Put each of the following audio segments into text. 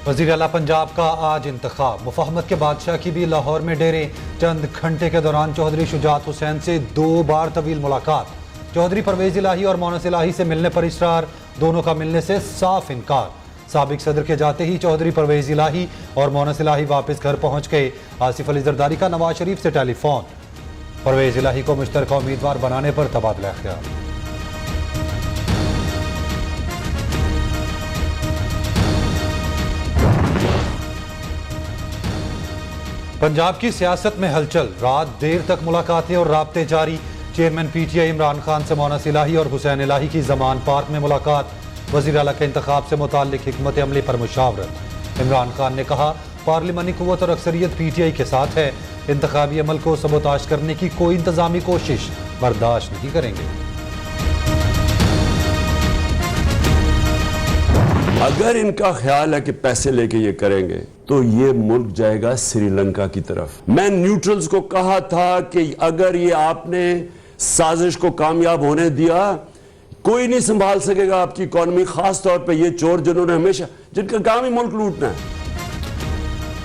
वज़ीर आला पंजाब का आज इंतखाब। मुफाहमत के बादशाह की भी लाहौर में डेरे। चंद घंटे के दौरान चौधरी शुजात हुसैन से 2 बार तवील मुलाकात। चौधरी परवेज़ इलाही और मोनस इलाही से मिलने पर इसरार, दोनों का मिलने से साफ इनकार। साबिक सदर के जाते ही चौधरी परवेज़ इलाही और मोनस इलाही वापस घर पहुंच गए। आसिफ अली जरदारी का नवाज शरीफ से टेलीफोन। परवेज़ इलाही को मुश्तरका उम्मीदवार बनाने पर तबादला ख्याल। पंजाब की सियासत में हलचल। रात देर तक मुलाकातें और राब्ते जारी। चेयरमैन पीटीआई इमरान खान से मोनस इलाही और हुसैन इलाही की जमान पार्क में मुलाकात। वज़ीर आला के इंतखाब से मुताल्लिक हिकमत अमली पर मुशावरत। इमरान खान ने कहा, पार्लिमानी कुव्वत और अक्सरियत पीटीआई के साथ है। इंतखाबी अमल को सबोताश करने की कोई इंतजामी कोशिश बर्दाश्त नहीं करेंगे। अगर इनका ख्याल है कि पैसे लेके ये करेंगे तो ये मुल्क जाएगा श्रीलंका की तरफ। मैं न्यूट्रल्स को कहा था कि अगर ये आपने साजिश को कामयाब होने दिया, कोई नहीं संभाल सकेगा आपकी इकॉनमी, खास तौर पे ये चोर जिन्होंने हमेशा, जिनका काम ही मुल्क लूटना है।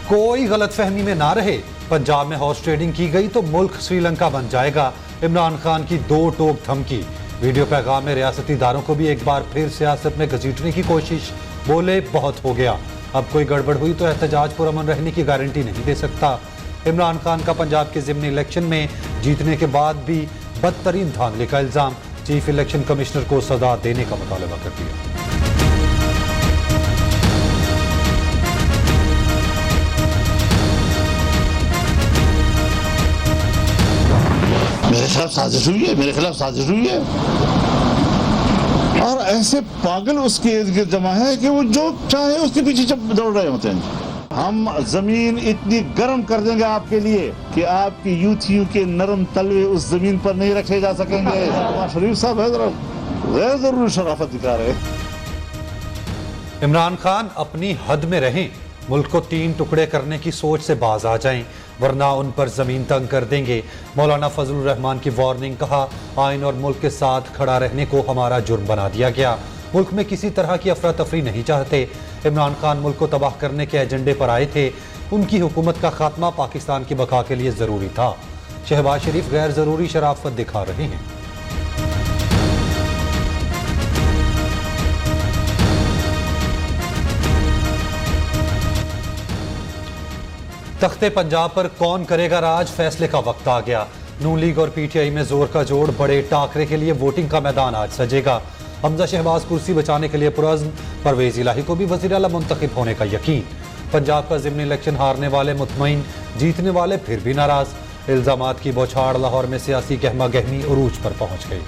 कोई गलतफहमी में ना रहे, पंजाब में हॉर्स ट्रेडिंग की गई तो मुल्क श्रीलंका बन जाएगा। इमरान खान की 2 टोक धमकी। वीडियो पैगाम में रियासती इदारों को भी एक बार फिर सियासत में घसीटने की कोशिश। बोले, बहुत हो गया, अब कोई गड़बड़ हुई तो एहतजाज पुरअमन रहने की गारंटी नहीं दे सकता। इमरान खान का पंजाब के ज़िमनी इलेक्शन में जीतने के बाद भी बदतरीन धांधली का इल्जाम। चीफ इलेक्शन कमिश्नर को सजा देने का मुतालबा कर दिया। मेरे खिलाफ साजिश हुई है और ऐसे पागल उसके इर्द गिर्द जमा है कि वो जो चाहे उसके पीछे दौड़ रहे होते हैं। हम जमीन इतनी गर्म कर देंगे आपके लिए कि आपकी यूथियों के नरम तलवे उस जमीन पर नहीं रखे जा सकेंगे। शरीफ साहब है जरा गैर जरूरी शराफत दिखा रहे। इमरान खान अपनी हद में रहें, मुल्क को 3 टुकड़े करने की सोच से बाज आ जाएं, वरना उन पर जमीन तंग कर देंगे। मौलाना फजलुर रहमान की वार्निंग। कहा, आइन और मुल्क के साथ खड़ा रहने को हमारा जुर्म बना दिया गया। मुल्क में किसी तरह की अफरा तफरी नहीं चाहते। इमरान खान मुल्क को तबाह करने के एजेंडे पर आए थे। उनकी हुकूमत का खात्मा पाकिस्तान की बका के लिए जरूरी था। शहबाज शरीफ गैर जरूरी शराफत दिखा रहे हैं। तख्ते पंजाब पर कौन करेगा राज, फैसले का वक्त आ गया। नून लीग और पीटीआई में जोर का जोड़। बड़े टाकरे के लिए वोटिंग का मैदान आज सजेगा। हमजा शहबाज कुर्सी बचाने के लिए पुरज़्म। परवेज़ इलाही को भी वज़ीर आला मुंतखब होने का यकीन। पंजाब का ज़िमनी इलेक्शन हारने वाले मुतमईन, जीतने वाले फिर भी नाराज। इल्ज़ामात की बौछार। लाहौर में सियासी गहमा गहमी उरूज पर पहुंच गई।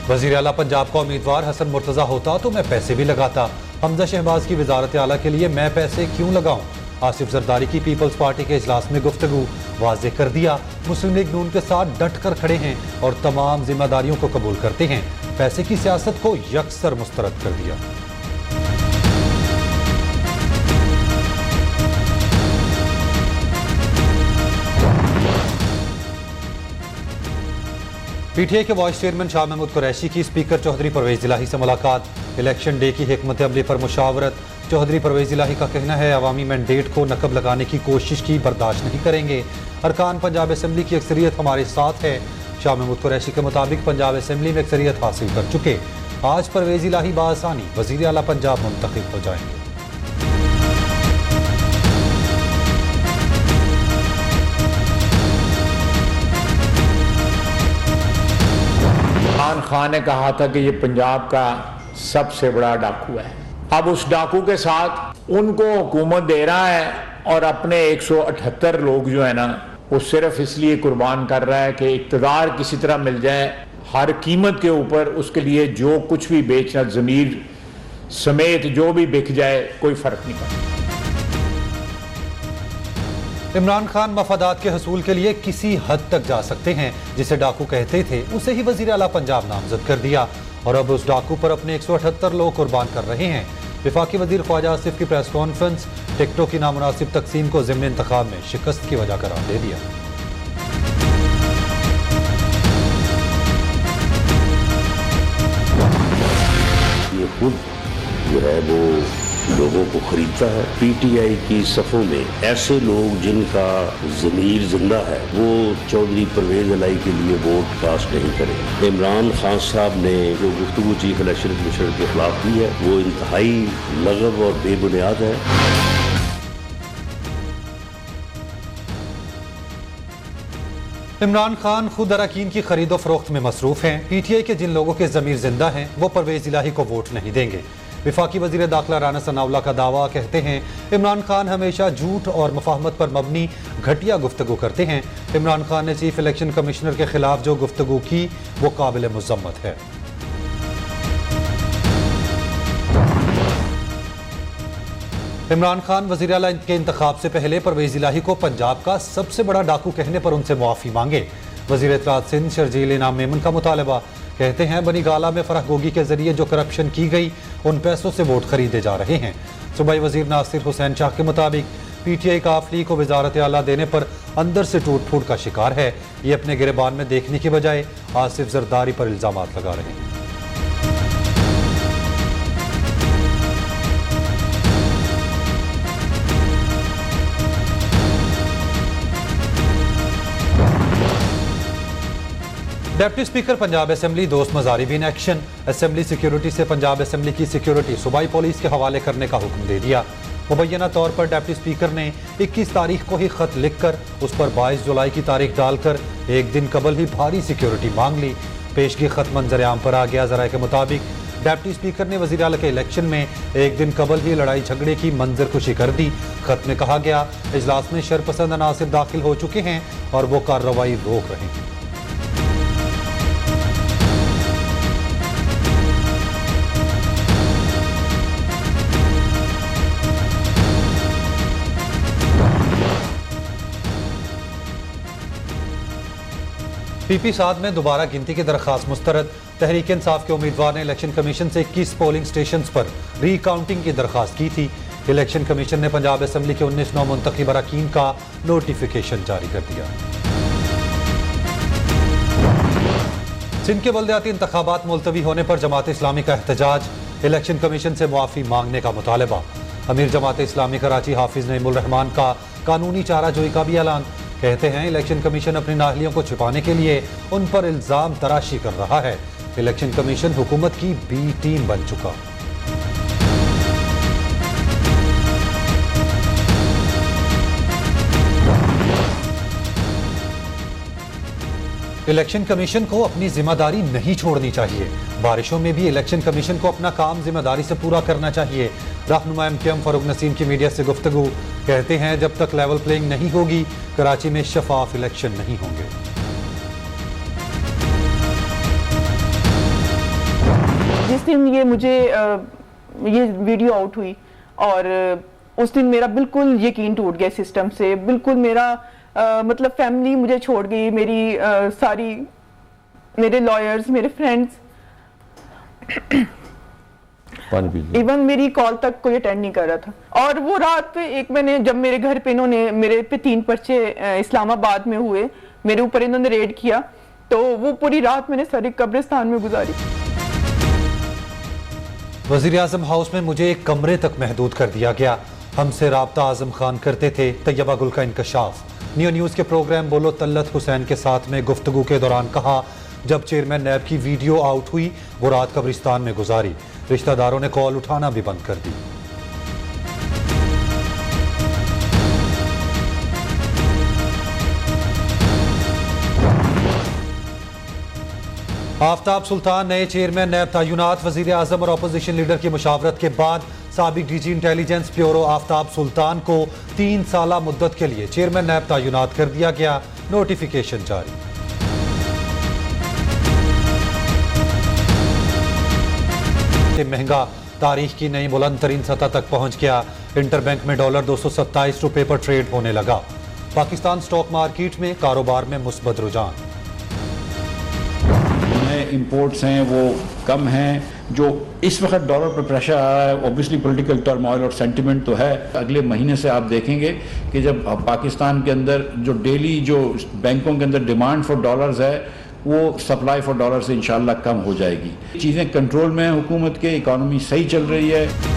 वज़ीर आला पंजाब का उम्मीदवार हसन मुर्तज़ा होता तो मैं पैसे भी लगाता। हमजा शहबाज की वज़ारत आला के लिए मैं पैसे क्यों लगाऊं? आसिफ जरदारी की पीपल्स पार्टी के इजलास में गुफ्तगू। वाज़ेह कर दिया, मुस्लिम लीग नून के साथ डट कर खड़े हैं और तमाम जिम्मेदारियों को कबूल करते हैं। पैसे की सियासत को यकसर मुस्तरद कर दिया। पीटीआई के वाइस चेयरमैन शाह महमूद कुरैशी की स्पीकर चौधरी परवेज़ इलाही से मुलाकात। इलेक्शन डे की हिकमत अमली पर मुशावरत। चौधरी परवेज़ इलाही का कहना है, अवामी मैंडेट को नकब लगाने की कोशिश की बर्दाश्त नहीं करेंगे। अरकान पंजाब असम्बली की अक्सरियत हमारे साथ है। शाह महमूद कुरैशी के मुताबिक पंजाब असम्बली में अक्सरियत हासिल कर चुके। आज परवेज़ इलाही बासानी वज़ीर आला पंजाब मुंतखब हो जाएंगे। इमरान खान ने कहा था कि ये पंजाब का सबसे बड़ा डाकू है। अब उस डाकू के साथ उनको हुकूमत दे रहा है और अपने 178 लोग जो है ना, वो सिर्फ इसलिए कुर्बान कर रहा है कि इक़्तिदार किसी तरह मिल जाए, हर कीमत के ऊपर उसके लिए जो कुछ भी बेचना, ज़मीर समेत जो भी बिक जाए, कोई फर्क नहीं पड़ता। इमरान खान मफादात के हसूल के लिए किसी हद तक जा सकते हैं। जिसे डाकू कहते थे उसे ही वज़ीर आला पंजाब नामजद कर दिया और अब उस डाकू पर अपने 178 लोग कुर्बान कर रहे हैं। वफाकी वज़ीर ख्वाजा आसिफ की प्रेस कॉन्फ्रेंस। टिकटों की नामुनासिब तकसीम को ज़िमनी इंतखाब में शिकस्त की वजह करार दे दिया। खुद जो है वो लोगों को खरीदता है। पीटीआई की सफ़ों में ऐसे लोग जिनका ज़मीर जिंदा है वो चौधरी परवेज इलाही के लिए वोट कास्ट नहीं करें। इमरान खान साहब ने जो गुफ्तगू चीफ इलेक्शन कमीशनर के खिलाफ की है वो इंतहाई लगव और बेबुनियाद है। इमरान खान खुद अरकान की खरीदो फरोख्त में मसरूफ हैं। पीटीआई के जिन लोगों के ज़मीर जिंदा हैं वो परवेज इलाही को वोट नहीं देंगे। विफाकी वजीर दाखिला राना सनाउल्लाह का दावा, कहते हैं इमरान खान हमेशा झूठ और मुफाहमत पर मबनी घटिया गुफ्तगू करते हैं। इमरान खान ने चीफ इलेक्शन कमिश्नर के खिलाफ जो गुफ्तगू की वो काबिल मुज़म्मत है। इमरान खान वज़ीर आला के इंतखाब से पहले परवेज इलाही को पंजाब का सबसे बड़ा डाकू कहने पर उनसे मुआफ़ी मांगे। वज़ीर इत्तलात सिंध शर्जील इनाम मेमन का मुतालबा, कहते हैं बनी गाला में फरह गोगी के जरिए जो करप्शन की गई उन पैसों से वोट खरीदे जा रहे हैं। सूबाई वजीर नासिर हुसैन शाह के मुताबिक पीटीआई काफली को वजारत आला देने पर अंदर से टूट फूट का शिकार है। ये अपने गिरबान में देखने की बजाय आसिफ जरदारी पर इल्जाम लगा रहे हैं। डिप्टी स्पीकर पंजाब असेंबली दोस्त मजारी भी इन एक्शन। असेंबली सिक्योरिटी से पंजाब असेंबली की सिक्योरिटी सूबाई पुलिस के हवाले करने का हुक्म दे दिया। मुबैना तौर पर डिप्टी स्पीकर ने 21 तारीख को ही खत लिखकर उस पर 22 जुलाई की तारीख डालकर एक दिन कबल ही भारी सिक्योरिटी मांग ली। पेशगी खत मंजर आम पर आ गया। ज़राए के मुताबिक डिप्टी स्पीकर ने वज़ीर आला के इलेक्शन में एक दिन कबल ही लड़ाई झगड़े की मंजर खुशी कर दी। खत में कहा गया इजलास में शरपसंद अनासिर दाखिल हो चुके हैं और वो कार्रवाई रोक रहे हैं। पीपी 7 में दोबारा गिनती की दरख्वास्त मुस्तरद। तहरीक इंसाफ के उम्मीदवार ने इलेक्शन कमीशन से 21 पोलिंग स्टेशन पर रीकाउंटिंग की दरख्वास्त की थी। इलेक्शन कमीशन ने पंजाब असेंबली के 19 नौ मुंतखब अरकान का नोटिफिकेशन जारी कर दिया। सिंध के बल्दियाती इंतखाबात मुलतवी होने पर जमात इस्लामी का एहतजाज। इलेक्शन कमीशन से मुआफ़ी मांगने का मुतालबा। अमीर जमात इस्लामी कराची हाफिज नईमुर रहमान का कानूनी चाराजोई का भी ऐलान। कहते हैं इलेक्शन कमीशन अपनी नाअहलियों को छिपाने के लिए उन पर इल्जाम तराशी कर रहा है। इलेक्शन कमीशन हुकूमत की बी टीम बन चुका। इलेक्शन कमीशन को अपनी जिम्मेदारी नहीं छोड़नी चाहिए। बारिशों में भी इलेक्शन कमीशन को अपना काम जिम्मेदारी से पूरा करना चाहिए। रहनुमा एमकेएम फारूक नसीम की मीडिया से गुफ्तगू, कहते हैं जब तक लेवल प्लेइंग नहीं होगी कराची में शफाफ इलेक्शन नहीं होंगे। जिस दिन ये मुझे ये वीडियो आउट हुई और उस दिन मेरा बिल्कुल यकीन टूट गया सिस्टम से। बिल्कुल मेरा मतलब फैमिली मुझे छोड़ गई, मेरी सारी मेरे लॉयर्स, मेरे फ्रेंड्स, इवन मेरी कॉल तक कोई अटेंड नहीं कर रहा था। और वो रात एक मैंने जब मेरे घर पे इन्होंने मेरे पे 3 पर्चे इस्लामाबाद में हुए, मेरे ऊपर इन्होंने रेड किया, तो वो पूरी रात मैंने सारी कब्रिस्तान में गुजारी। वज़ीर आज़म हाउस में मुझे एक कमरे तक महदूद कर दिया गया। हमसे राब्ता आज़म खान करते थे। तैयबा गुल का इंकशाफ। न्यू न्यूज़ के प्रोग्राम बोलो तल्लत हुसैन के साथ में गुफ्तगू के दौरान कहा जब चेयरमैन नैब की वीडियो आउट हुई वो रात कब्रिस्तान में गुजारी। रिश्तेदारों ने कॉल उठाना भी बंद कर दी। आफ्ताब सुल्तान नए चेयरमैन नैब तयनात। वजीर आजम और अपोजिशन लीडर की मुशावरत के बाद साबिक डीजी इंटेलिजेंस ब्यूरो आफ्ताब सुल्तान को 3 साला मुद्दत के लिए चेयरमैन नैब तयनात कर दिया गया। नोटिफिकेशन जारी। महंगा तारीख की नई बुलंद तरीन सतह तक पहुंच गया। इंटरबैंक में डॉलर 227 रुपए पर ट्रेड होने लगा। पाकिस्तान स्टॉक मार्केट में कारोबार में मुस्बत रुझान। इंपोर्ट्स हैं वो कम हैं। जो इस वक्त डॉलर पर प्रेशर आ रहा है, ऑब्वियसली पॉलिटिकल टर्मोइल और सेंटिमेंट तो है। अगले महीने से आप देखेंगे कि जब पाकिस्तान के अंदर जो डेली जो बैंकों के अंदर डिमांड फॉर डॉलर्स है वो सप्लाई फॉर डॉलर से इंशाल्लाह कम हो जाएगी। चीज़ें कंट्रोल में हैं हुकूमत के, इकॉनमी सही चल रही है।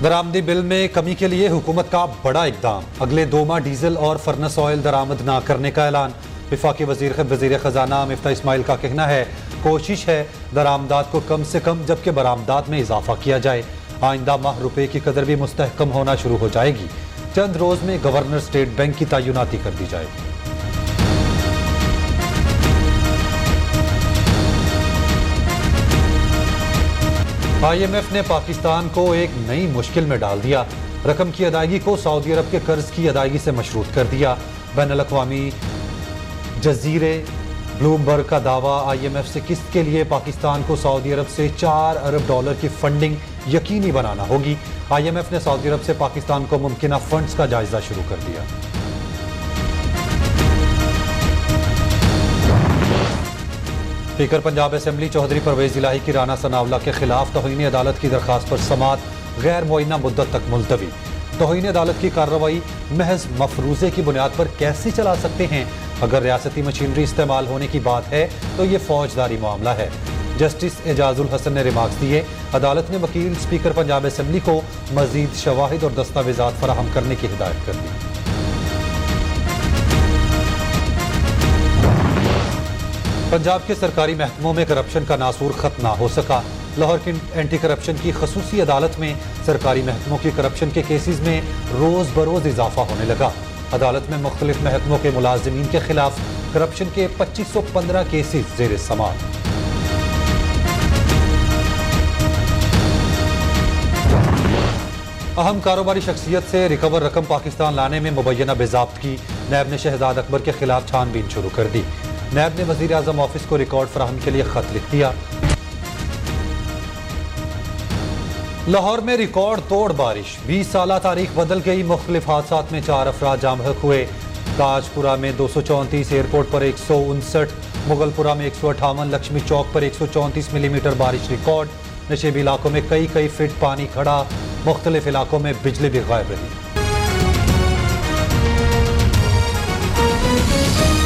दरामदी बिल में कमी के लिए हुकूमत का बड़ा इकदाम, अगले 2 माह डीजल और फर्नेस ऑयल दरामद ना करने का ऐलान। वफाकी वजीर खजाना मिफ्ता इस्माइल का कहना है कोशिश है दरामदात को कम से कम जबकि बरामदात में इजाफा किया जाए। आइंदा माह रुपए की कदर भी मुस्तहकम होना शुरू हो जाएगी। चंद रोज में गवर्नर स्टेट बैंक की तैनाती कर दी जाएगी। IMF ने पाकिस्तान को एक नई मुश्किल में डाल दिया। रकम की अदायगी को सऊदी अरब के कर्ज की अदायगी से मशरूत कर दिया। बैनुल-अक़वामी जजीरे ब्लूमबर्ग का दावा, IMF से किस्त के लिए पाकिस्तान को सऊदी अरब से $4 अरब की फंडिंग यकीनी बनाना होगी। IMF ने सऊदी अरब से पाकिस्तान को मुमकिना फंड्स का जायजा शुरू कर दिया। स्पीकर पंजाब असेंबली चौधरी परवेज इलाही की राना सनाउल्लाह के खिलाफ तौहीन अदालत की दरखास्त पर समाअत गैर मुअय्यना मुद्दत तक मुलतवी। तौहीन अदालत की कार्रवाई महज मफरूजे की बुनियाद पर कैसे चला सकते हैं? अगर रियासती मशीनरी इस्तेमाल होने की बात है तो ये फौजदारी मामला है। जस्टिस एजाजुल हसन ने रिमार्क्स दिए। अदालत ने वकील स्पीकर पंजाब असेंबली को मजीद शवाहिद और दस्तावेजात फराहम करने की हिदायत कर दी। पंजाब के सरकारी महकमों में करप्शन का नासूर खत्म ना हो सका। लाहौर की एंटी करप्शन की खसूसी अदालत में सरकारी महकमों की करप्शन के केसेस में रोज बरोज इजाफा होने लगा। अदालत में मुख्तलिफ महकमों के मुलाजिमीन के खिलाफ करप्शन के 2515 केसेस जेर समाअत। अहम कारोबारी शख्सियत से रिकवर रकम पाकिस्तान लाने में मुबैना बेज़ाब्त की। नैब ने शहजाद अकबर के खिलाफ छानबीन शुरू कर दी। नैब ने वज़ीर आज़म ऑफिस को रिकॉर्ड फराहम के लिए खत लिख दिया। लाहौर में रिकॉर्ड तोड़ बारिश, 20 साल तारीख बदल गई। मुख्तलिफ हादसात में 4 अफराद जाम बहक हुए। ताजपुरा में 234, एयरपोर्ट पर 159, मुगलपुरा में 158, लक्ष्मी चौक पर 134 मिलीमीटर बारिश रिकॉर्ड। नशेबी इलाकों में कई फीट पानी खड़ा। मुख्तलिफ इलाकों में बिजली भी गायब रही।